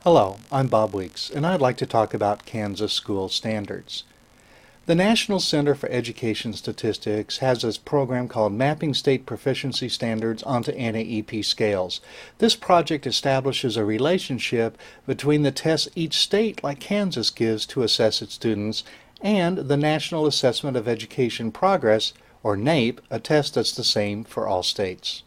Hello, I'm Bob Weeks, and I'd like to talk about Kansas school standards. The National Center for Education Statistics has a program called Mapping State Proficiency Standards onto NAEP scales. This project establishes a relationship between the tests each state, like Kansas, gives to assess its students and the National Assessment of Education Progress, or NAEP, a test that's the same for all states.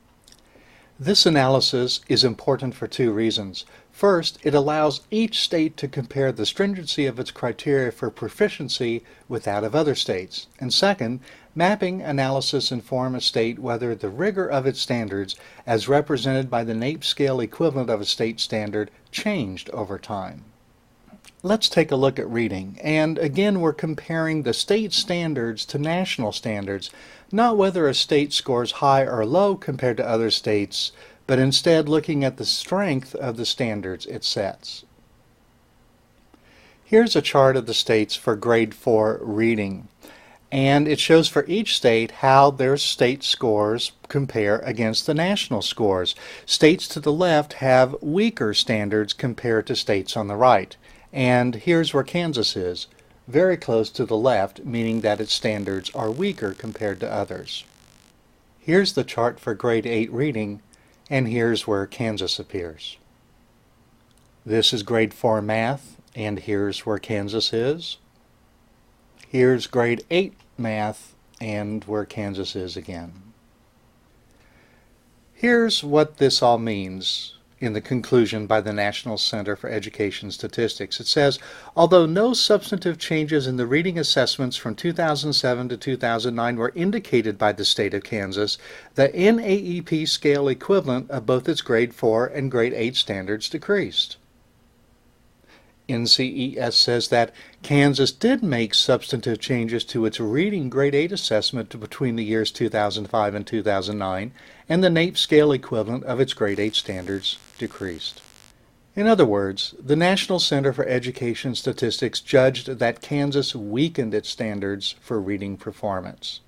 This analysis is important for two reasons. First, it allows each state to compare the stringency of its criteria for proficiency with that of other states. And second, mapping analysis inform a state whether the rigor of its standards, as represented by the NAEP scale equivalent of a state standard, changed over time. Let's take a look at reading, and again we're comparing the state standards to national standards, not whether a state scores high or low compared to other states, but instead looking at the strength of the standards it sets. Here's a chart of the states for grade 4 reading, and it shows for each state how their state scores compare against the national scores. States to the left have weaker standards compared to states on the right. And here's where Kansas is, very close to the left, meaning that its standards are weaker compared to others. Here's the chart for grade 8 reading, and here's where Kansas appears. This is grade 4 math, and here's where Kansas is. Here's grade 8 math, and where Kansas is again. Here's what this all means in the conclusion by the National Center for Education Statistics. It says, although no substantive changes in the reading assessments from 2007 to 2009 were indicated by the state of Kansas, the NAEP scale equivalent of both its grade 4 and grade 8 standards decreased. NCES says that Kansas did make substantive changes to its reading grade 8 assessment between the years 2005 and 2009, and the NAEP scale equivalent of its grade 8 standards decreased. In other words, the National Center for Education Statistics judged that Kansas weakened its standards for reading performance.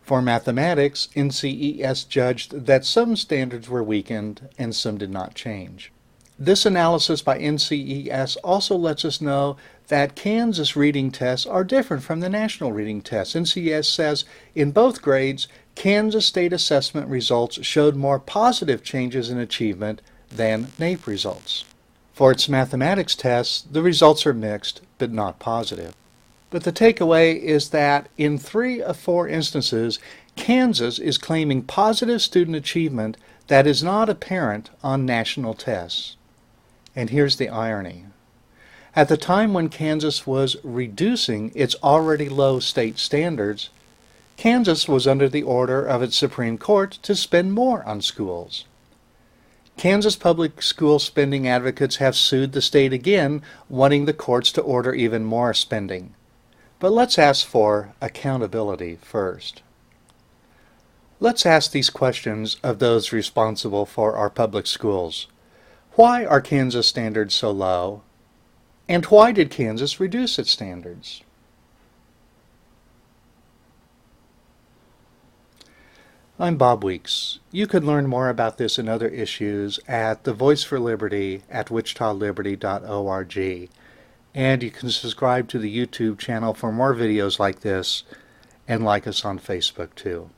For mathematics, NCES judged that some standards were weakened and some did not change. This analysis by NCES also lets us know that Kansas reading tests are different from the national reading tests. NCES says in both grades, Kansas state assessment results showed more positive changes in achievement than NAEP results. For its mathematics tests, the results are mixed but not positive. But the takeaway is that in 3 of 4 instances, Kansas is claiming positive student achievement that is not apparent on national tests. And here's the irony. At the time when Kansas was reducing its already low state standards, Kansas was under the order of its Supreme Court to spend more on schools. Kansas public school spending advocates have sued the state again, wanting the courts to order even more spending. But let's ask for accountability first. Let's ask these questions of those responsible for our public schools. Why are Kansas standards so low? And why did Kansas reduce its standards? I'm Bob Weeks. You can learn more about this and other issues at The Voice for Liberty at wichitaliberty.org. And you can subscribe to the YouTube channel for more videos like this, and like us on Facebook too.